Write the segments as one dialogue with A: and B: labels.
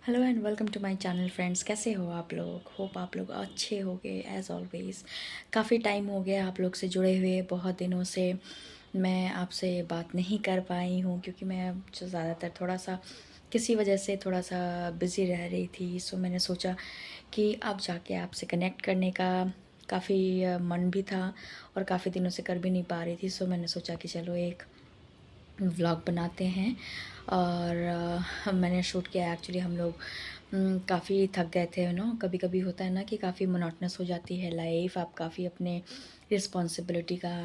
A: Hello and welcome to my channel friends. कैसे हो आप लोग? होप आप लोग अच्छे होंगे एज़ ऑलवेज़। काफ़ी टाइम हो गया आप लोग से जुड़े हुए, बहुत दिनों से मैं आपसे बात नहीं कर पाई हूँ क्योंकि मैं जो ज़्यादातर थोड़ा सा किसी वजह से थोड़ा सा बिज़ी रह रही थी। सो मैंने सोचा कि अब जाके आपसे कनेक्ट करने का काफ़ी मन भी था और काफ़ी दिनों से कर भी नहीं पा रही थी। सो मैंने सोचा कि चलो एक व्लॉग बनाते हैं। और मैंने शूट किया। एक्चुअली हम लोग काफ़ी थक गए थे। कभी कभी होता है ना कि काफ़ी मोनोटनस हो जाती है लाइफ। आप काफ़ी अपने रिस्पॉन्सिबिलिटी का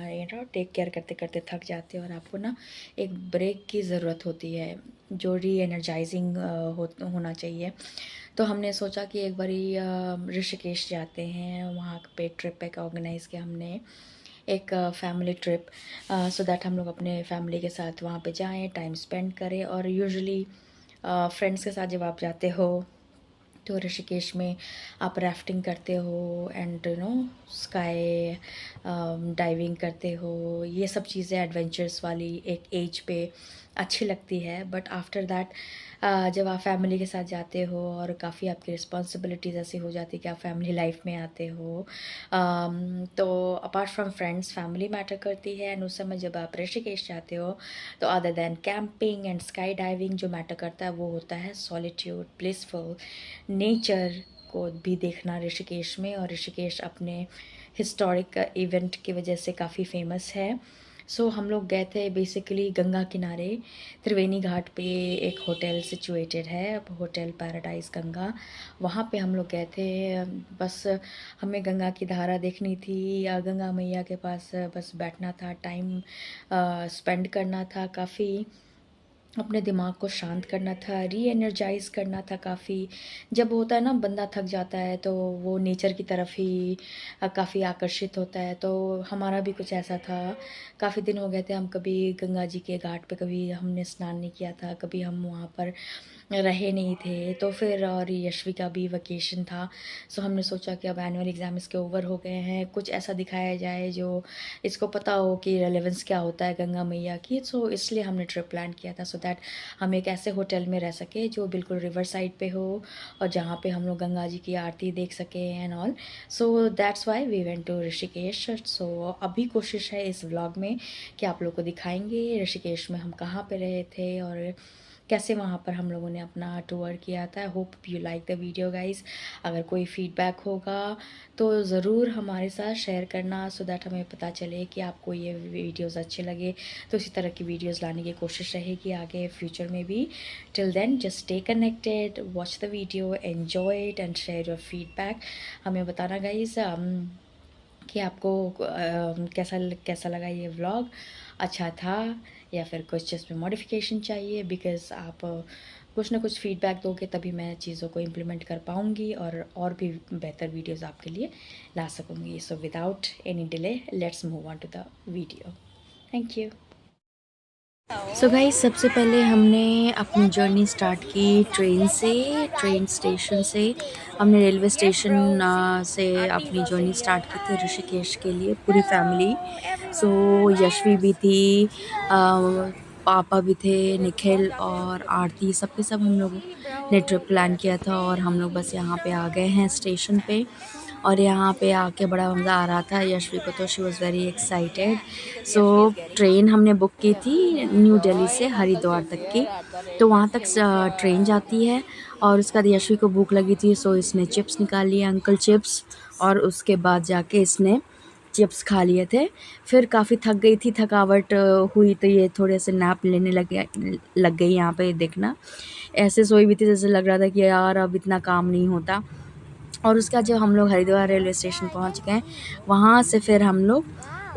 A: टेक केयर करते करते थक जाते हो और आपको ना एक ब्रेक की ज़रूरत होती है जो री एनर्जाइजिंग होना चाहिए। तो हमने सोचा कि एक बारी ऋषिकेश जाते हैं। वहाँ पे ट्रिप एक ऑर्गेनाइज़ किया हमने, एक फैमिली ट्रिप, सो दैट हम लोग अपने फैमिली के साथ वहाँ पे जाएं, टाइम स्पेंड करें। और यूजुअली फ्रेंड्स के साथ जब आप जाते हो तो ऋषिकेश में आप राफ्टिंग करते हो एंड स्काई डाइविंग करते हो। ये सब चीज़ें एडवेंचर्स वाली एक एज पे अच्छी लगती है। बट आफ्टर दैट जब आप फैमिली के साथ जाते हो और काफ़ी आपकी रिस्पॉन्सिबिलिटीज़ ऐसी हो जाती है कि आप फैमिली लाइफ में आते हो, तो apart from friends family matter करती है। एंड उस समय जब आप ऋषिकेश जाते हो तो other than camping and sky diving जो मैटर करता है वो होता है सॉलिट्यूड, ब्लिसफुल नेचर को भी देखना ऋषिकेश में। और ऋषिकेश अपने हिस्टोरिक इवेंट की वजह से काफ़ी फेमस है। सो हम लोग गए थे बेसिकली गंगा किनारे, त्रिवेणी घाट पे एक होटल सिचुएटेड है, होटल पैराडाइज गंगा। वहाँ पे हम लोग गए थे। बस हमें गंगा की धारा देखनी थी या गंगा मैया के पास बस बैठना था, टाइम स्पेंड करना था, काफ़ी अपने दिमाग को शांत करना था, री एनर्जाइज करना था काफ़ी। जब होता है ना बंदा थक जाता है तो वो नेचर की तरफ ही काफ़ी आकर्षित होता है। तो हमारा भी कुछ ऐसा था। काफ़ी दिन हो गए थे हम कभी गंगा जी के घाट पे कभी हमने स्नान नहीं किया था, कभी हम वहाँ पर रहे नहीं थे। तो फिर और यशवी का भी वेकेशन था। सो हमने सोचा कि अब एनुअल एग्ज़ाम इसके ओवर हो गए हैं, कुछ ऐसा दिखाया जाए जो इसको पता हो कि रेलेवेंस क्या होता है गंगा मैया की। सो इसलिए हमने ट्रिप प्लान किया था सो दैट हम एक ऐसे होटल में रह सके जो बिल्कुल रिवर साइड पे हो और जहाँ पे हम लोग गंगा जी की आरती देख सके and all. So that's why we went to Rishikesh. So अभी कोशिश है इस व्लॉग में कि आप लोग को दिखाएंगे ऋषिकेश में हम कहाँ पे रहे थे और कैसे वहाँ पर हम लोगों ने अपना टूर किया था। Hope you like the video guys. अगर कोई फीडबैक होगा तो ज़रूर हमारे साथ शेयर करना सो दैट हमें पता चले कि आपको ये वीडियोस अच्छे लगे। तो इसी तरह की वीडियोस लाने की कोशिश रहेगी आगे फ्यूचर में भी। Till then just stay connected, watch the video, enjoy it and share your feedback. हमें बताना गाइस कि आपको कैसा कैसा लगा ये व्लॉग, अच्छा था या फिर कुछ इसमें मॉडिफिकेशन चाहिए। बिकॉज़ आप कुछ ना कुछ फीडबैक दोगे तभी मैं चीज़ों को इम्प्लीमेंट कर पाऊँगी और भी बेहतर वीडियोज़ आपके लिए ला सकूँगी। So without any delay let's move on to the video. Thank you. So guys सबसे पहले हमने अपनी जर्नी स्टार्ट की ट्रेन से, ट्रेन स्टेशन से। हमने रेलवे स्टेशन से अपनी जर्नी स्टार्ट की थी ऋषिकेश के लिए पूरी फैमिली। सो यशवी भी थी, पापा भी थे, निखिल और आरती, सब के सब हम लोग ने ट्रिप प्लान किया था। और हम लोग बस यहाँ पे आ गए हैं स्टेशन पे और यहाँ पे आके बड़ा मज़ा आ रहा था यशवी को, तो she was very excited. So train हमने बुक की थी न्यू दिल्ली से हरिद्वार तक की। तो वहाँ तक ट्रेन जाती है और उसके बाद यशवी को भूख लगी थी सो इसने चिप्स निकाल लिए, अंकल चिप्स, और उसके बाद जाके इसने चिप्स खा लिए थे। फिर काफ़ी थक गई थी, थकावट हुई तो ये थोड़े से नैप लेने लग गई। यहाँ पे देखना ऐसे सोई भी थी जैसे लग रहा था कि यार अब इतना काम नहीं होता। और उसके बाद जब हम लोग हरिद्वार रेलवे स्टेशन पहुंच गए, वहाँ से फिर हम लोग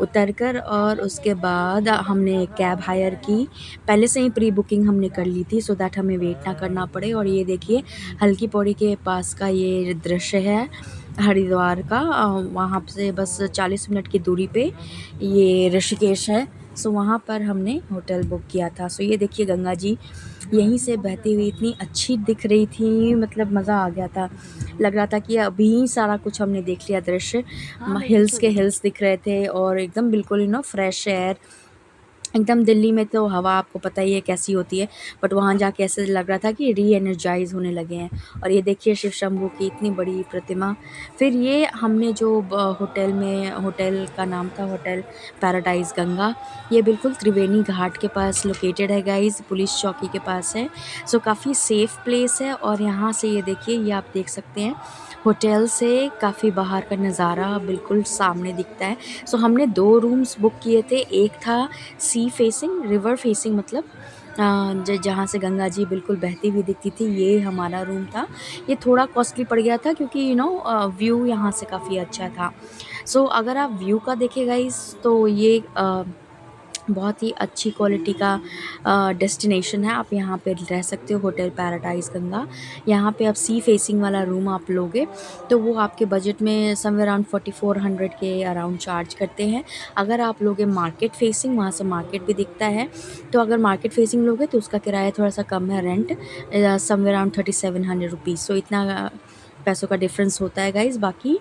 A: उतर कर और उसके बाद हमने कैब हायर की। पहले से ही प्री बुकिंग हमने कर ली थी सो दैट हमें वेट ना करना पड़े। और ये देखिए हल्की पौड़ी के पास का ये दृश्य है हरिद्वार का। वहाँ से बस 40 मिनट की दूरी पे ये ऋषिकेश है। सो वहाँ पर हमने होटल बुक किया था। सो ये देखिए गंगा जी यहीं से बहती हुई इतनी अच्छी दिख रही थी, मतलब मज़ा आ गया था। लग रहा था कि अभी सारा कुछ हमने देख लिया दृश्य। हिल्स के हिल्स दिख रहे थे और एकदम बिल्कुल फ्रेश एयर, एकदम दिल्ली में तो हवा आपको पता ही है कैसी होती है, बट वहाँ जाके ऐसे लग रहा था कि री एनर्जाइज होने लगे हैं। और ये देखिए शिव शंभू की इतनी बड़ी प्रतिमा। फिर ये हमने जो होटल में, होटल का नाम था होटल पैराडाइज गंगा, ये बिल्कुल त्रिवेणी घाट के पास लोकेटेड है गाइज, पुलिस चौकी के पास है। सो काफ़ी सेफ़ प्लेस है। और यहाँ से ये देखिए, ये आप देख सकते हैं होटल से काफ़ी बाहर का नज़ारा बिल्कुल सामने दिखता है। सो हमने 2 रूम्स बुक किए थे, एक था सी फेसिंग, रिवर फेसिंग, मतलब जहाँ से गंगा जी बिल्कुल बहती हुई दिखती थी, ये हमारा रूम था। ये थोड़ा कॉस्टली पड़ गया था क्योंकि व्यू यहाँ से काफ़ी अच्छा था। सो अगर आप व्यू का देखें गाइस, तो ये बहुत ही अच्छी क्वालिटी का डेस्टिनेशन है। आप यहाँ पे रह सकते हो, होटल पैराडाइज गंगा। यहाँ पे आप सी फेसिंग वाला रूम आप लोगे तो वो आपके बजट में समवेयर अराउंड 4400 के अराउंड चार्ज करते हैं। अगर आप लोगे मार्केट फेसिंग, वहाँ से मार्केट भी दिखता है, तो अगर मार्केट फेसिंग लोगे तो उसका किराया थोड़ा सा कम है, रेंट समवेयर अराउंड 3700 रुपीज़। सो इतना पैसों का डिफरेंस होता है गाइज। बाकी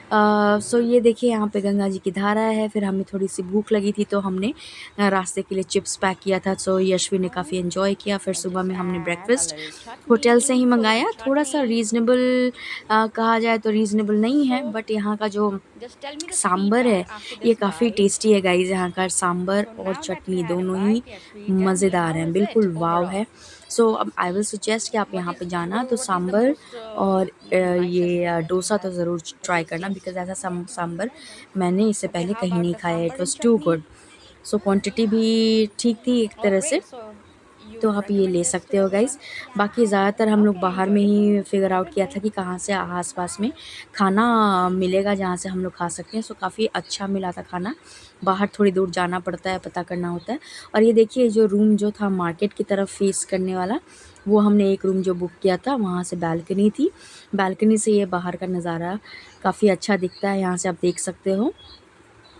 A: सो ये देखिए यहाँ पे गंगा जी की धारा है। फिर हमें थोड़ी सी भूख लगी थी तो हमने रास्ते के लिए चिप्स पैक किया था, सो यशवी ने काफ़ी एंजॉय किया। फिर सुबह में हमने ब्रेकफास्ट होटल से ही मंगाया। थोड़ा सा रीज़नेबल कहा जाए तो रीज़नेबल नहीं है, बट यहाँ का जो सांबर है ये काफ़ी टेस्टी है गाइज। यहाँ का सांबर और चटनी दोनों ही मज़ेदार हैं, बिल्कुल वाव है। सो अब आई विल सजेस्ट कि आप यहाँ पे जाना तो सांबर और ये डोसा तो ज़रूर ट्राई करना, बिकॉज़ ऐसा सांबर मैंने इससे पहले कहीं नहीं खाया। It was too good. So quantity भी ठीक थी एक तरह से, तो आप ये ले सकते हो गाइस। बाकी ज़्यादातर हम लोग बाहर में ही फिगर आउट किया था कि कहाँ से आस-पास में खाना मिलेगा जहाँ से हम लोग खा सकते हैं। सो काफ़ी अच्छा मिला था खाना। बाहर थोड़ी दूर जाना पड़ता है, पता करना होता है। और ये देखिए जो रूम जो था मार्केट की तरफ फेस करने वाला, वो हमने एक रूम जो बुक किया था, वहाँ से बालकनी थी। बालकनी से ये बाहर का नज़ारा काफ़ी अच्छा दिखता है, यहाँ से आप देख सकते हो।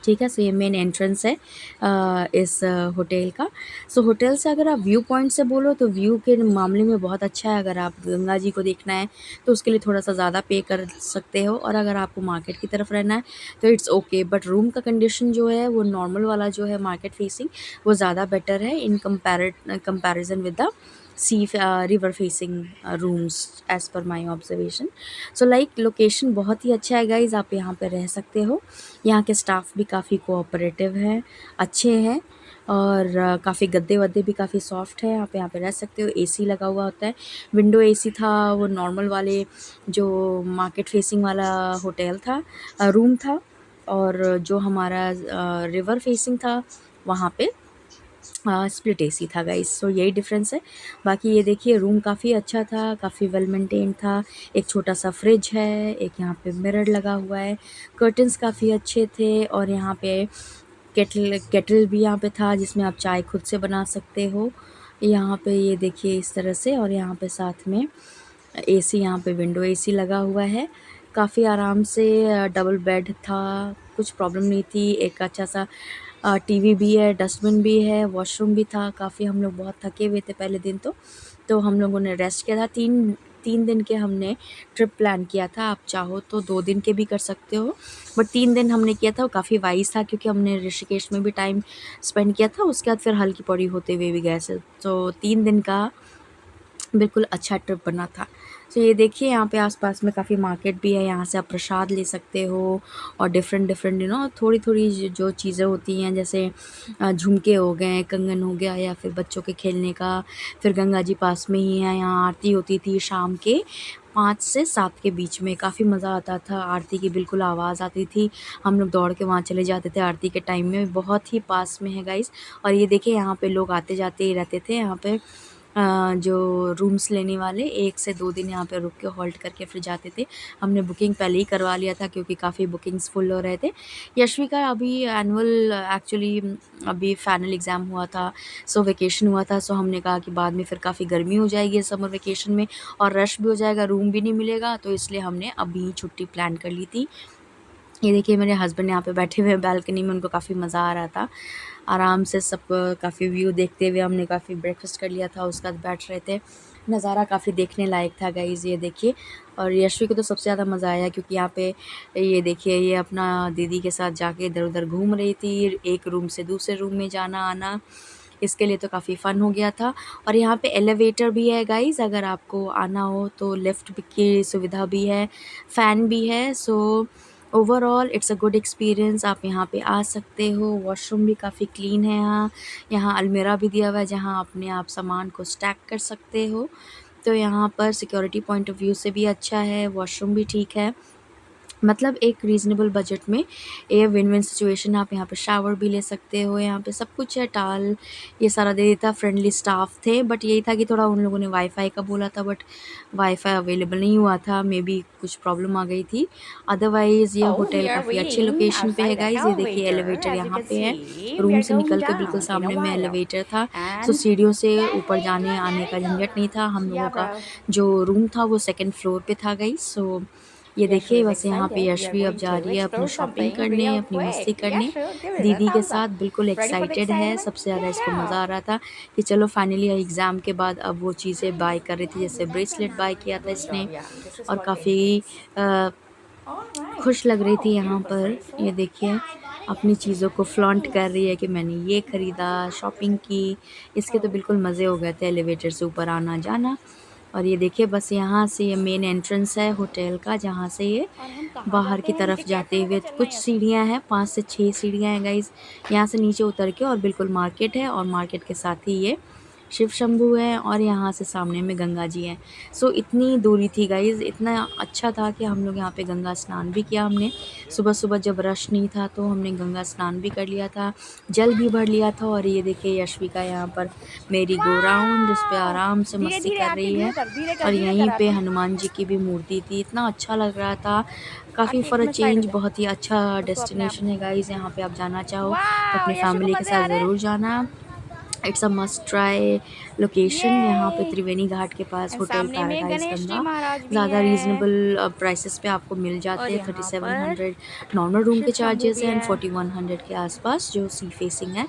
A: ठीक है, सो ये मेन एंट्रेंस है इस होटल का। सो होटल से अगर आप व्यू पॉइंट से बोलो तो व्यू के मामले में बहुत अच्छा है। अगर आप गंगा जी को देखना है तो उसके लिए थोड़ा सा ज़्यादा पे कर सकते हो, और अगर आपको मार्केट की तरफ रहना है तो इट्स ओके। बट रूम का कंडीशन जो है वो नॉर्मल वाला जो है मार्केट फेसिंग, वो ज़्यादा बेटर है in comparison with the river facing rooms as per my observation. So like location बहुत ही अच्छा है गाइज, आप यहाँ पे रह सकते हो। यहाँ के स्टाफ भी काफ़ी कोऑपरेटिव हैं, अच्छे हैं, और काफ़ी गद्दे वद्दे भी काफ़ी सॉफ्ट है। आप यहाँ पे रह सकते हो। एसी लगा हुआ होता है, विंडो एसी था, वो नॉर्मल वाले जो मार्केट फेसिंग वाला होटल था, रूम था, और जो हमारा रिवर फेसिंग था वहाँ पे स्प्लिट एसी था गाइस। सो यही डिफरेंस है। बाकी ये देखिए रूम काफ़ी अच्छा था, काफ़ी वेल मेंटेन था। एक छोटा सा फ्रिज है, एक यहाँ पे मिरर लगा हुआ है, कर्टन्स काफ़ी अच्छे थे, और यहाँ पे केटल केटल भी यहाँ पे था जिसमें आप चाय खुद से बना सकते हो। यहाँ पे ये देखिए इस तरह से, और यहाँ पे साथ में एसी, यहाँ पे विंडो एसी लगा हुआ है। काफ़ी आराम से डबल बेड था, कुछ प्रॉब्लम नहीं थी। एक अच्छा सा टीवी भी है, डस्टबिन भी है, वॉशरूम भी था। काफ़ी हम लोग बहुत थके हुए थे पहले दिन, तो हम लोगों ने रेस्ट किया था। तीन दिन के हमने ट्रिप प्लान किया था। आप चाहो तो 2 दिन के भी कर सकते हो, बट 3 दिन हमने किया था, वो काफ़ी वाइज था क्योंकि हमने ऋषिकेश में भी टाइम स्पेंड किया था, उसके बाद फिर हल्की पौड़ी होते हुए भी गए थे। तो 3 दिन का बिल्कुल अच्छा ट्रिप बना था। तो ये देखिए यहाँ पे आसपास में काफ़ी मार्केट भी है, यहाँ से आप प्रसाद ले सकते हो, और डिफरेंट डिफरेंट थोड़ी जो चीज़ें होती हैं, जैसे झुमके हो गए, कंगन हो गया, या फिर बच्चों के खेलने का। फिर गंगा जी पास में ही है, यहाँ आरती होती थी शाम के 5 से 7 के बीच में, काफ़ी मज़ा आता था। आरती की बिल्कुल आवाज़ आती थी, हम लोग दौड़ के वहाँ चले जाते थे आरती के टाइम में। बहुत ही पास में है गाइस। और ये देखिए यहाँ पे लोग आते जाते ही रहते थे। यहाँ पे जो रूम्स लेने वाले 1 से 2 दिन यहाँ पे रुक के हॉल्ट करके फिर जाते थे। हमने बुकिंग पहले ही करवा लिया था क्योंकि काफ़ी बुकिंग्स फुल हो रहे थे। यशवी का अभी एनुअल एक्चुअली अभी फाइनल एग्ज़ाम हुआ था, सो वेकेशन हुआ था। सो हमने कहा कि बाद में फिर काफ़ी गर्मी हो जाएगी समर वेकेशन में, और रश भी हो जाएगा, रूम भी नहीं मिलेगा, तो इसलिए हमने अभी छुट्टी प्लान कर ली थी। ये देखिए मेरे हस्बैंड यहाँ पे बैठे हुए हैं बालकनी में, उनको काफ़ी मज़ा आ रहा था। आराम से सब काफ़ी व्यू देखते हुए हमने काफ़ी ब्रेकफास्ट कर लिया था, उसके बाद बैठ रहे थे। नज़ारा काफ़ी देखने लायक था गाइज़, ये देखिए। और यशवी को तो सबसे ज़्यादा मज़ा आया क्योंकि यहाँ पे ये देखिए, ये अपना दीदी के साथ जाके इधर-उधर घूम रही थी, एक रूम से दूसरे रूम में जाना-आना, इसके लिए तो काफ़ी फ़न हो गया था। और यहाँ पे एलिवेटर भी है गाइज़, अगर आपको आना हो तो लिफ्ट भी की सुविधा भी है, फ़ैन भी है। So overall it's a good experience, आप यहाँ पे आ सकते हो। वॉशरूम भी काफ़ी क्लीन है यहाँ। यहाँ अलमीरा भी दिया हुआ है जहाँ अपने आप सामान को स्टैक कर सकते हो। तो यहाँ पर सिक्योरिटी पॉइंट ऑफ व्यू से भी अच्छा है, वॉशरूम भी ठीक है। मतलब एक रीज़नेबल बजट में ये विन-विन सिचुएशन, आप यहाँ पे शावर भी ले सकते हो, यहाँ पे सब कुछ है, टाल ये सारा दे देता, फ्रेंडली स्टाफ थे। बट यही था कि थोड़ा उन लोगों ने वाईफ़ाई का बोला था, बट वाईफ़ाई अवेलेबल नहीं हुआ था, मेबी कुछ प्रॉब्लम आ गई थी। अदरवाइज़ ये
B: Oh,
A: होटल
B: we are
A: काफ़ी अच्छे
B: waiting
A: लोकेशन पे है
B: outside the
A: गाइज़, ये देखिए
B: elevator.
A: एलिवेटर
B: As you
A: यहाँ
B: can
A: पे है,
B: see, we
A: रूम
B: are
A: से
B: going
A: निकल के बिल्कुल
B: down in a
A: सामने में
B: while.
A: एलिवेटर था। सो
B: And
A: सीढ़ियों से
B: yes,
A: ऊपर
B: very
A: जाने
B: good,
A: आने
B: very
A: का झंझट नहीं था, हम
B: good.
A: लोगों
B: Yeah,
A: का
B: bro.
A: जो रूम था वो सेकंड फ्लोर पे था गाइज़। सो ये
B: Yashu
A: देखिए,
B: is
A: बस यहाँ पे
B: excited. We are
A: यशवी अब
B: going
A: जा
B: to
A: रही है अपनी
B: explore
A: शॉपिंग
B: something
A: करने,
B: real
A: अपनी मस्ती
B: quick.
A: करने,
B: Yashu, give it a
A: दीदी के
B: thumbs
A: साथ
B: up.
A: बिल्कुल
B: Ready for the
A: एक्साइटेड है।
B: excitement?
A: सबसे ज़्यादा इसको
B: Yeah.
A: मज़ा आ रहा था कि चलो फाइनली एग्ज़ाम के बाद अब वो चीज़ें बाय कर रही थी, जैसे ब्रेसलेट बाय किया था
B: Good
A: इसने,
B: job. Yeah, this is
A: और
B: for Katie,
A: काफ़ी
B: please.
A: A,
B: All right.
A: खुश लग रही थी
B: Oh,
A: यहाँ
B: beautiful
A: पर। ये
B: bracelet.
A: देखिए, अपनी चीज़ों को फ्लॉन्ट कर रही है कि मैंने ये खरीदा, शॉपिंग की। इसके तो बिल्कुल मज़े हो गए थे एलिवेटर से ऊपर आना-जाना। और ये देखिए, बस यहाँ से ये मेन एंट्रेंस है होटल का, जहाँ से ये
B: और हम कहाँ
A: बाहर
B: जाते
A: की
B: हैं?
A: तरफ
B: मुझे कैसे
A: जाते
B: पता
A: हुए
B: चलना
A: कुछ
B: है यशु?
A: सीढ़ियाँ हैं, 5 से 6 सीढ़ियाँ हैं गाइज़। यहाँ से नीचे उतर के और बिल्कुल मार्केट है, और मार्केट के साथ ही ये शिव शंभू है, और यहाँ से सामने में गंगा जी हैं। सो इतनी दूरी थी गाइज़, इतना अच्छा था कि हम लोग यहाँ पे गंगा स्नान भी किया हमने। सुबह-सुबह जब रश नहीं था तो हमने गंगा स्नान भी कर लिया था, जल भी भर लिया था। और ये देखिए यशविका यहाँ पर मेरी गो राउंड इस पे
B: वाओ!
A: आराम से
B: धीरे
A: मस्ती
B: धीरे
A: कर
B: आरती
A: रही है। और
B: धीरे कर
A: यहीं पे
B: आरती।
A: हनुमान जी की भी मूर्ति थी, इतना अच्छा लग रहा था। काफ़ी
B: आरती
A: फॉर अ
B: इसमें साइड हो
A: चेंज
B: जा।
A: बहुत ही अच्छा
B: बस तू अपने आप।
A: डेस्टिनेशन है गाइज़, यहाँ पे आप जाना चाहो तो
B: वाओ!
A: अपनी
B: यशु को
A: फैमिली के
B: मजे
A: साथ
B: आ रहे हैं।
A: ज़रूर जाना। It's a must try location. यहाँ पे
B: ये
A: त्रिवेणी घाट के पास होटल
B: सामने में
A: पैराडाइज़
B: गणेश जी
A: गंगा
B: महाराज भी
A: ज़्यादा
B: हैं
A: रीज़नेबल प्राइसेस पे आपको मिल जाते
B: और
A: हैं।
B: यहाँ पर
A: 3700 नॉर्मल रूम
B: शिव
A: के
B: शंभू
A: चार्जेस
B: भी
A: हैं, एंड
B: है।
A: 4100 के आसपास जो सी फेसिंग है,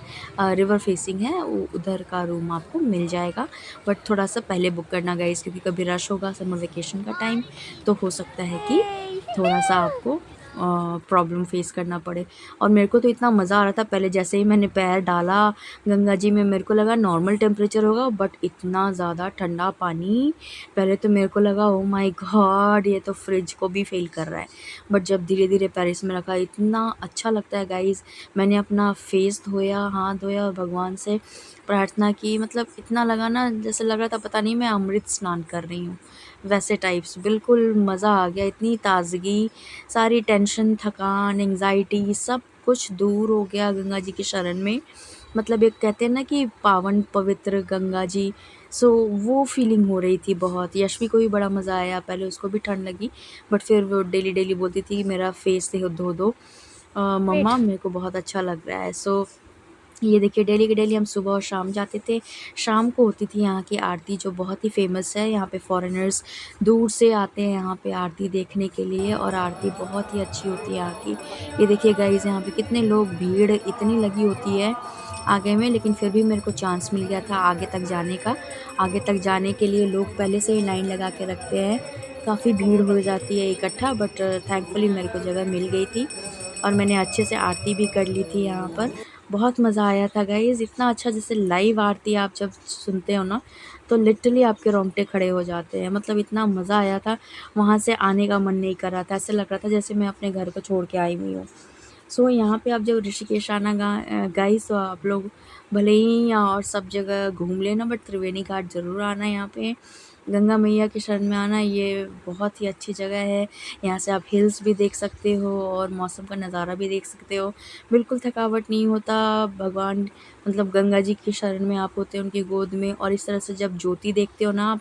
A: रिवर फेसिंग है, उधर का रूम आपको मिल जाएगा। बट थोड़ा सा पहले बुक करना गाइज़, क्योंकि कभी रश होगा समर वेकेशन का टाइम, तो हो सकता है कि
B: हे
A: थोड़ा सा आपको प्रॉब्लम फेस करना पड़े। और मेरे को तो इतना मज़ा आ रहा था, पहले जैसे ही मैंने पैर डाला गंगा जी में, मेरे को लगा नॉर्मल टेम्परेचर होगा, बट इतना ज़्यादा ठंडा पानी। पहले तो मेरे को लगा ओह माय गॉड, ये तो फ्रिज को भी फ़ेल कर रहा है। बट जब धीरे-धीरे पैर इसमें रखा, इतना अच्छा लगता है गाइज़। मैंने अपना फेस धोया, हाथ धोया और भगवान से प्रार्थना की, मतलब इतना लगा ना, जैसे लग रहा था पता नहीं मैं अमृत स्नान कर रही हूँ, वैसे टाइप्स। बिल्कुल मज़ा आ गया, इतनी ताज़गी, सारी टेंशन, थकान, एंग्ज़ायटी सब कुछ दूर हो गया गंगा जी की शरण में। मतलब एक कहते हैं ना कि पावन पवित्र गंगा जी, सो वो फीलिंग हो रही थी बहुत। यशवी को भी बड़ा मज़ा आया, पहले उसको भी ठंड लगी, बट फिर वो डेली-डेली बोलती थी कि मेरा फेस धो दो
B: वेट।
A: मम्मा, मेरे को बहुत अच्छा लग रहा है। सो ये देखिए, डेली के डेली हम सुबह और शाम जाते थे। शाम को होती थी यहाँ की आरती, जो बहुत ही फ़ेमस है। यहाँ पे फ़ॉरेनर्स दूर से आते हैं यहाँ पे आरती देखने के लिए, और आरती बहुत ही अच्छी होती है यहाँ की। ये देखिए गाइज़, यहाँ पे कितने लोग, भीड़ इतनी लगी होती है आगे में, लेकिन फिर भी मेरे को चांस मिल गया था आगे तक जाने का। आगे तक जाने के लिए लोग पहले से ही लाइन लगा के रखते हैं, काफ़ी भीड़ हो जाती है इकट्ठा, बट थैंकफुली मेरे को जगह मिल गई थी, और मैंने अच्छे से आरती भी कर ली थी यहाँ पर। बहुत मज़ा आया था गाइज़, इतना अच्छा, जैसे लाइव आरती आप जब सुनते हो ना, तो लिटरली आपके रोंगटे खड़े हो जाते हैं। मतलब इतना मज़ा आया था, वहाँ से आने का मन नहीं कर रहा था, ऐसा लग रहा था जैसे मैं अपने घर को छोड़ के आई हुई हूँ। सो यहाँ पे आप जब ऋषिकेश आना गाइस, तो आप लोग भले ही यहाँ और सब जगह घूम लेना, बट त्रिवेणी घाट ज़रूर आना। यहाँ पे गंगा मैया के शरण में आना, ये बहुत ही अच्छी जगह है। यहाँ से आप हिल्स भी देख सकते हो और मौसम का नज़ारा भी देख सकते हो, बिल्कुल थकावट नहीं होता। भगवान, मतलब गंगा जी की शरण में आप होते हैं उनकी गोद में, और इस तरह से जब ज्योति देखते हो ना आप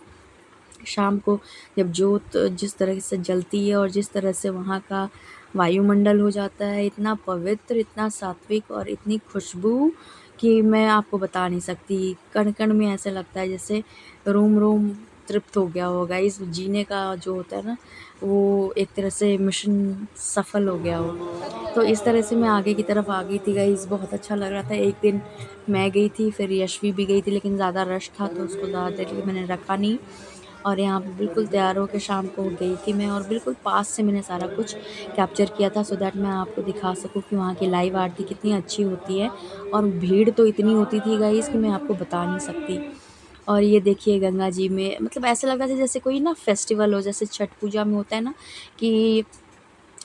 A: शाम को, जब जोत जिस तरह से जलती है और जिस तरह से वहाँ का वायुमंडल हो जाता है, इतना पवित्र, इतना सात्विक और इतनी खुशबू कि मैं आपको बता नहीं सकती। कण-कण में ऐसा लगता है जैसे रोम-रोम तृप्त हो गया होगा। इस जीने का जो होता है ना, वो एक तरह से मिशन सफल हो गया हो। तो इस तरह से मैं आगे की तरफ आ गई थी गाइस, बहुत अच्छा लग रहा था। एक दिन मैं गई थी, फिर यशवी भी गई थी, लेकिन ज़्यादा रश था तो उसको ज़्यादा देर के लिए मैंने रखा नहीं। और यहाँ पे बिल्कुल तैयार होकर शाम को गई थी मैं, और बिल्कुल पास से मैंने सारा कुछ कैप्चर किया था, सो दैट मैं आपको दिखा सकूँ कि वहाँ की लाइव आरती कितनी अच्छी होती है। और भीड़ तो इतनी होती थी गाइस कि मैं आपको बता नहीं सकती। और ये देखिए गंगा जी में, मतलब ऐसा लग रहा था जैसे कोई ना फेस्टिवल हो, जैसे छठ पूजा में होता है ना कि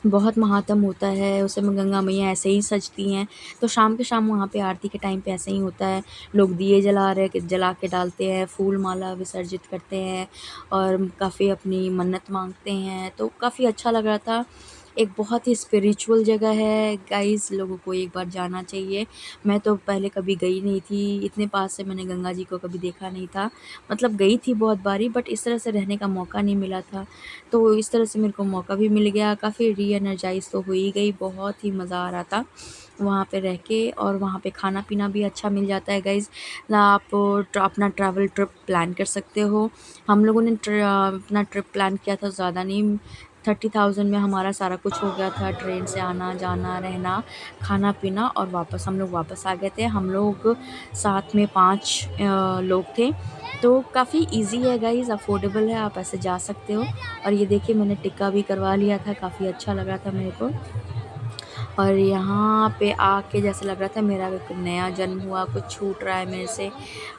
A: बहुत महात्म होता है, उस समय गंगा मैया ऐसे ही सजती हैं। तो शाम के शाम वहाँ पे आरती के टाइम पे ऐसे ही होता है। लोग दिए जला के डालते हैं, फूल माला विसर्जित करते हैं और काफ़ी अपनी मन्नत मांगते हैं। तो काफ़ी अच्छा लग रहा था। एक बहुत ही स्पिरिचुअल जगह है गाइस, लोगों को एक बार जाना चाहिए। मैं तो पहले कभी गई नहीं थी, इतने पास से मैंने गंगा जी को कभी देखा नहीं था। मतलब गई थी बहुत बारी, बट इस तरह से रहने का मौका नहीं मिला था। तो इस तरह से मेरे को मौका भी मिल गया, काफ़ी री-एनर्जाइज़ तो हो ही गई, बहुत ही मज़ा आ रहा था वहाँ पे रह के। और वहाँ पे खाना-पीना भी अच्छा मिल जाता है गाइज़। आप अपना ट्रैवल ट्रिप प्लान कर सकते हो। हम लोगों ने अपना ट्रिप प्लान किया था, ज़्यादा नहीं, 30,000 में हमारा सारा कुछ हो गया था। ट्रेन से आना-जाना, रहना, खाना-पीना और वापस हम लोग वापस आ गए थे। हम लोग साथ में 5 लोग थे। तो काफ़ी ईज़ी है गाइज़, अफ़ोर्डेबल है, आप ऐसे जा सकते हो। और ये देखिए मैंने टिक्का भी करवा लिया था, काफ़ी अच्छा लग रहा था मेरे को। और यहाँ पे आके जैसे लग रहा था मेरा एक नया जन्म हुआ, कुछ छूट रहा है मेरे से।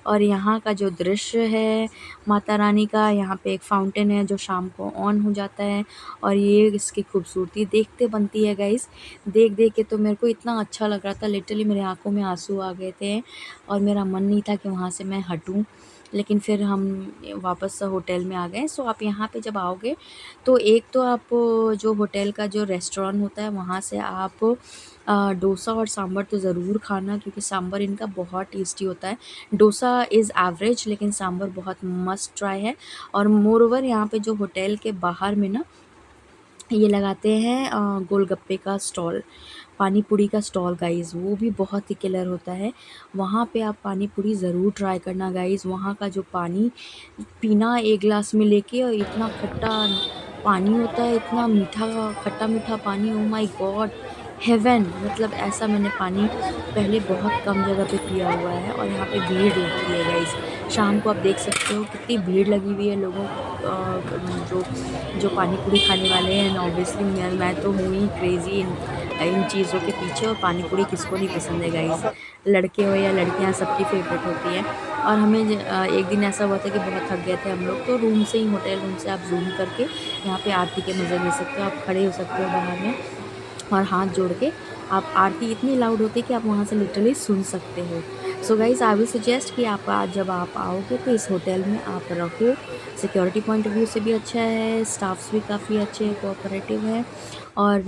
A: और यहाँ का जो दृश्य है माता रानी का, यहाँ पे एक फाउंटेन है जो शाम को ऑन हो जाता है। और ये इसकी खूबसूरती देखते बनती है गाइस। देख के तो मेरे को इतना अच्छा लग रहा था, लिटरली मेरे आंखों में आंसू आ गए थे। और मेरा मन नहीं था कि वहाँ से मैं हटूँ, लेकिन फिर हम वापस होटल में आ गए। सो आप यहाँ पे जब आओगे तो एक तो आप जो होटल का जो रेस्टोरेंट होता है वहाँ से आप डोसा और सांभर तो ज़रूर खाना, क्योंकि सांभर इनका बहुत टेस्टी होता है। डोसा इज़ एवरेज, लेकिन सांभर बहुत मस्ट ट्राई है। और मोर ओवर यहाँ पे जो होटल के बाहर में ना ये लगाते हैं गोलगप्पे का स्टॉल, पानी पूरी का स्टॉल गाइज़, वो भी बहुत ही किलर होता है। वहाँ पे आप पानी पूरी ज़रूर ट्राई करना गाइज़। वहाँ का जो पानी पीना एक ग्लास में लेके, और इतना खट्टा पानी होता है, इतना मीठा, खट्टा-मीठा पानी, ओह माय गॉड! हेवन! मतलब ऐसा मैंने पानी पहले बहुत कम जगह पे पिया हुआ है। और यहाँ पे भीड़ लगती है गाइज़। शाम को आप देख सकते हो कितनी भीड़ लगी हुई है लोगों जो जो पानी पूरी खाने वाले हैं। ऑब्वियसली मैं तो हूँ ही क्रेज़ी इन चीज़ों के पीछे, और पानी पूरी किसको नहीं पसंद है गाइज़, लड़के हो या लड़कियाँ, सबकी फ़ेवरेट होती है। और हमें एक दिन ऐसा हुआ था कि बहुत थक गए थे हम लोग, तो रूम से ही, होटल रूम से आप ज़ूम करके यहाँ पे आरती के मज़े ले सकते हो। आप खड़े हो सकते हो बाहर में और हाथ जोड़ के, आप आरती इतनी लाउड होती है कि आप वहाँ से लिटरली सुन सकते हो। So guys I will suggest कि आप आज जब आप आओगे तो इस होटल में आप रहो। सिक्योरिटी पॉइंट ऑफ व्यू से भी अच्छा है, स्टाफ्स भी काफ़ी अच्छे कोऑपरेटिव हैं, और
B: ठीक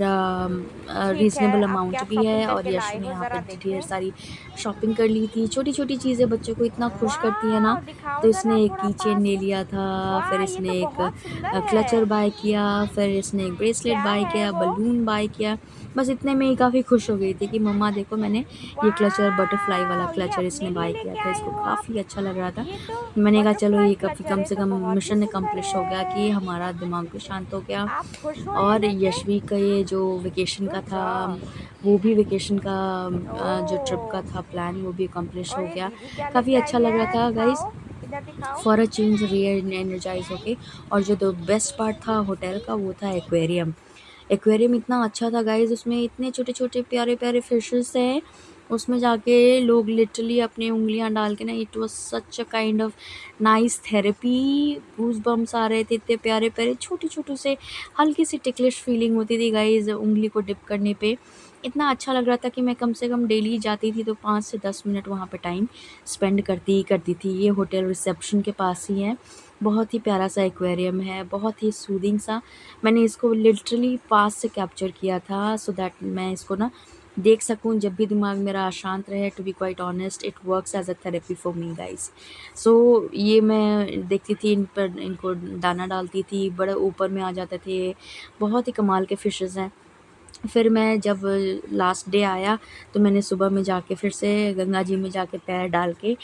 B: है,
A: रीज़नेबल
B: आप क्या
A: अमाउंट भी है।
B: शॉपिंग
A: और
B: करके
A: यश
B: लाए
A: ने
B: हो
A: यहाँ
B: ज़रा
A: पे ढेर
B: देखें।
A: सारी शॉपिंग कर ली थी। छोटी-छोटी चीज़ें बच्चों को इतना खुश करती है ना।
B: वाओ!
A: तो
B: दिखाओ ज़रा
A: इसने एक
B: थोड़ा
A: की चेन
B: पास
A: ले
B: से।
A: लिया था, फिर
B: वाह! ये तो
A: इसने एक
B: बहुत सुंदर
A: क्लचर
B: है।
A: बाय किया, फिर इसने एक ब्रेसलेट
B: क्या
A: बाय
B: है
A: किया,
B: वो?
A: बलून बाय किया। बस इतने में ही काफ़ी खुश हो गई थी कि मम्मा देखो मैंने ये क्लचर, बटरफ्लाई वाला
B: वाओ! ये
A: क्लचर इसने
B: अपने लिए
A: बाय किया
B: लेके
A: था।
B: आए
A: इसको
B: हो आप?
A: काफ़ी अच्छा लग रहा था।
B: ये तो
A: मैंने कहा चलो
B: बटरफ्लाई
A: ये कभी
B: क्लचर
A: कम
B: है,
A: से
B: तो
A: कम
B: बहुत ही
A: मिशन
B: सुंदर
A: अकम्प्लिश हो गया कि
B: है।
A: हमारा दिमाग भी शांत हो गया।
B: आप खुश हो ये
A: और
B: लेके?
A: यशवी का ये जो वेकेशन का
B: गुड
A: था,
B: जॉब।
A: वो भी वेकेशन का जो ट्रिप का
B: ओह!
A: था प्लान, वो भी अकम्प्लिश
B: और
A: हो
B: ये
A: गया।
B: दीदी क्या
A: काफ़ी
B: लेके
A: अच्छा
B: आई
A: लग रहा
B: है?
A: था गाइज़,
B: दिखाओ, इधर दिखाओ।
A: फॉर अ चेंज री-एनर्जाइज़ होके। और जो द बेस्ट पार्ट था होटल का वो था एक्वेरियम। एक्वेरियम इतना अच्छा था गाइज़, उसमें इतने छोटे-छोटे प्यारे-प्यारे फिशेस हैं। उसमें जाके लोग लिटरली अपनी उँगलियाँ डाल के ना, it was such a kind of nice therapy, goosebumps आ रहे थे, इतने प्यारे-प्यारे छोटे-छोटे से, हल्की-सी टिकलिश फीलिंग होती थी गाइज़ उँगली को डिप करने पे। इतना अच्छा लग रहा था कि मैं कम से कम डेली जाती थी तो 5 से 10 मिनट वहाँ पे टाइम स्पेंड करती ही करती थी। ये होटल रिसेप्शन के पास ही है। बहुत ही प्यारा-सा एक्वेरियम है, बहुत ही सूदिंग सा। मैंने इसको लिटरली पास से कैप्चर किया था सो दैट मैं इसको ना देख सकूँ जब भी दिमाग मेरा अशांत रहे। To be quite honest, it works as a therapy for me guys. So ये मैं देखती थी, इन पर इनको दाना डालती थी, बड़े ऊपर में आ जाते थे। बहुत ही कमाल के फिशेज़ हैं। फिर मैं जब लास्ट डे आया तो मैंने सुबह में जाके फिर से गंगा जी में जाके पैर डाल के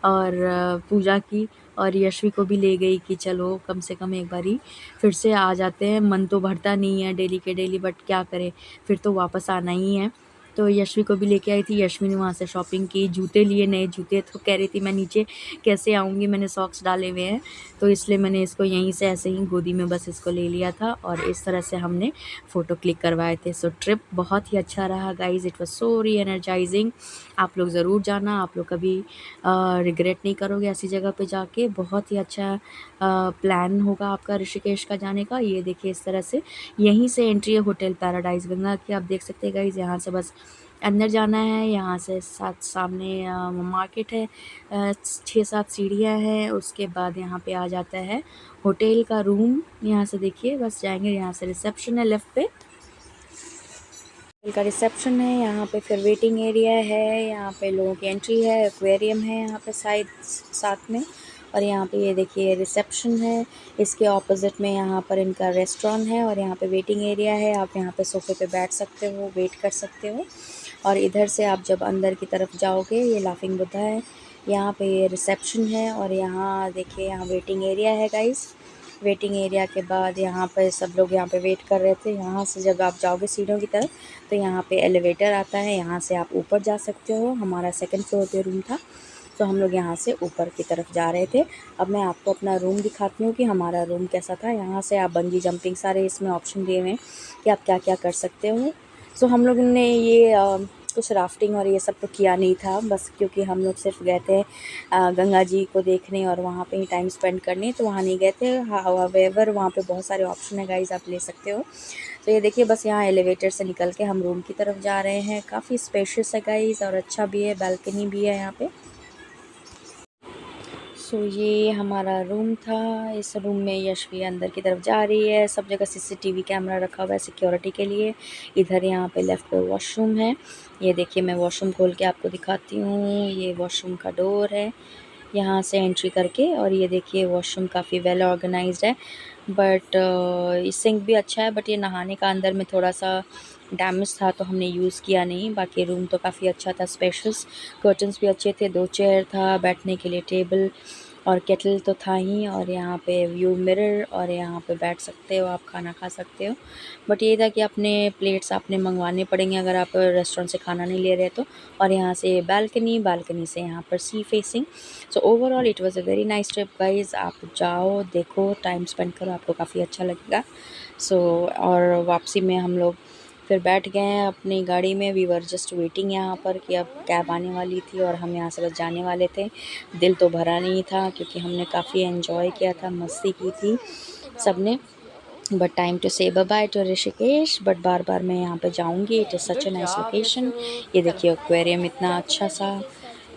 A: और पूजा की। और यशवी को भी ले गई कि चलो कम से कम एक बारी फिर से आ जाते हैं। मन तो भरता नहीं है डेली के डेली, बट क्या करें, फिर तो वापस आना ही है। तो यशवी को भी लेके आई थी। यशवी ने वहाँ से शॉपिंग की, जूते लिए, नए जूते। तो कह रही थी मैं नीचे कैसे आऊँगी, मैंने सॉक्स डाले हुए हैं। तो इसलिए मैंने इसको यहीं से ऐसे ही गोदी में बस इसको ले लिया था और इस तरह से हमने फ़ोटो क्लिक करवाए थे। सो ट्रिप बहुत ही अच्छा रहा गाइज़, इट वाज़ सो री एनर्जाइजिंग। आप लोग ज़रूर जाना, आप लोग कभी रिग्रेट नहीं करोगे ऐसी जगह पे जाके। बहुत ही अच्छा प्लान होगा आपका ऋषिकेश का जाने का। ये देखिए इस तरह से यहीं से एंट्री है होटल पैराडाइज गंगा की, आप देख सकते हैं गाइज़। यहाँ से बस अंदर जाना है, यहाँ से सामने मार्केट है, 6-7 सीढ़ियाँ हैं। उसके बाद यहाँ पे आ जाता है होटल का रूम। यहाँ से देखिए बस जाएंगे, यहाँ से रिसेप्शन है लेफ़्ट पे, होटल का रिसेप्शन है। यहाँ पे फिर वेटिंग एरिया है, यहाँ पे लोगों की एंट्री है, एक्वेरियम है यहाँ पे साथ में। और यहाँ पे ये देखिए रिसेप्शन है, इसके ऑपोजिट में यहाँ पर इनका रेस्टोरेंट है और यहाँ पे वेटिंग एरिया है। आप यहाँ पे सोफ़े पे बैठ सकते हो, वेट कर सकते हो। और इधर से आप जब अंदर की तरफ जाओगे, ये लाफिंग बुद्धा है, यहाँ पे ये रिसेप्शन है। और यहाँ देखिए यहाँ वेटिंग एरिया है गाइस। वेटिंग एरिया के बाद यहाँ पे सब लोग यहाँ पे वेट कर रहे थे। यहाँ से जब आप जाओगे सीढ़ियों की तरफ तो यहाँ पे एलिवेटर आता है, यहाँ से आप ऊपर जा सकते हो। हमारा सेकंड फ्लोर पे रूम था तो हम लोग यहाँ से ऊपर की तरफ जा रहे थे। अब मैं आपको अपना रूम दिखाती हूँ कि हमारा रूम कैसा था। यहाँ से आप बंजी जंपिंग सारे इसमें ऑप्शन दिए हुए हैं कि आप क्या क्या कर सकते हो। सो हम लोग ने ये कुछ राफ्टिंग और ये सब तो किया नहीं था, बस क्योंकि हम लोग सिर्फ गए थे गंगा जी को देखने और वहाँ पे ही टाइम स्पेंड करने, तो वहाँ नहीं गए थे। हाउएवर वहाँ पे बहुत सारे ऑप्शन है गाइस, आप ले सकते हो। तो ये देखिए बस यहाँ एलिवेटर से निकल के हम रूम की तरफ जा रहे हैं। काफ़ी स्पेशियस है गाइस और अच्छा भी है, बालकनी भी है यहाँ पे। सो ये हमारा रूम था। इस रूम में यशवी अंदर की तरफ जा रही है। सब जगह सीसीटीवी कैमरा रखा हुआ है सिक्योरिटी के लिए। इधर यहाँ पे लेफ़्ट पे वॉशरूम है। ये देखिए मैं वॉशरूम खोल के आपको दिखाती हूँ। ये वॉशरूम का डोर है, यहाँ से एंट्री करके। और ये देखिए वॉशरूम काफ़ी वेल ऑर्गेनाइज्ड है, बट सिंक भी अच्छा है, बट ये नहाने का अंदर में थोड़ा सा डैमेज था तो हमने यूज़ किया नहीं। बाकी रूम तो काफ़ी अच्छा था, स्पेशियस, कर्टन्स भी अच्छे थे, 2 चेयर था, बैठने के लिए टेबल और केटल तो था ही। और यहाँ पे व्यू मिरर और यहाँ पे बैठ सकते हो, आप खाना खा सकते हो। बट ये था कि अपने प्लेट्स आपने मंगवाने पड़ेंगे अगर आप रेस्टोरेंट से खाना नहीं ले रहे तो। और यहाँ से बालकनी से यहाँ पर sea facing. So overall it was a very nice trip guys. आप जाओ, देखो, टाइम स्पेंड करो, आपको काफ़ी अच्छा लगेगा। सो और वापसी में हम लोग फिर बैठ गए हैं अपनी गाड़ी में। वी वर जस्ट वेटिंग यहाँ पर कि अब कैब आने वाली थी और हम यहाँ से बस जाने वाले थे। दिल तो भरा नहीं था क्योंकि हमने काफ़ी एंजॉय किया था, मस्ती की थी सब ने। But time to say bye bye to Rishikesh. But बार बार मैं यहाँ पे जाऊँगी, it is such a nice location. ये देखिए एक्वेरियम इतना अच्छा सा।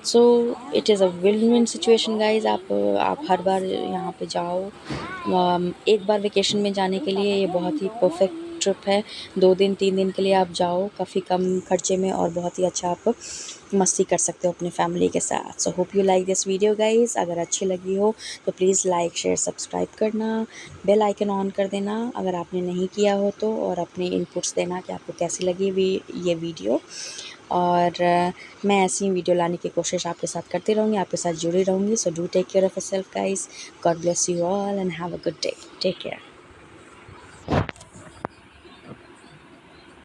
A: So it is a win win situation guys. आप हर बार यहाँ पे जाओ। एक बार वेकेशन में जाने के लिए ये बहुत ही परफेक्ट ट्रिप है। 2 दिन 3 दिन के लिए आप जाओ काफ़ी कम खर्चे में और बहुत ही अच्छा आप मस्ती कर सकते हो अपनी फैमिली के साथ। So hope you like this video guys. अगर अच्छी लगी हो तो प्लीज़ लाइक शेयर सब्सक्राइब करना, बेल आइकन ऑन कर देना अगर आपने नहीं किया हो तो, और अपने इनपुट्स देना कि आपको कैसी लगी ये वीडियो। और मैं ऐसी ही वीडियो लाने की कोशिश आपके साथ करती रहूँगी, आपके साथ जुड़ी रहूँगी। So do take care of yourself guys. God bless you all and have a good day. Take care.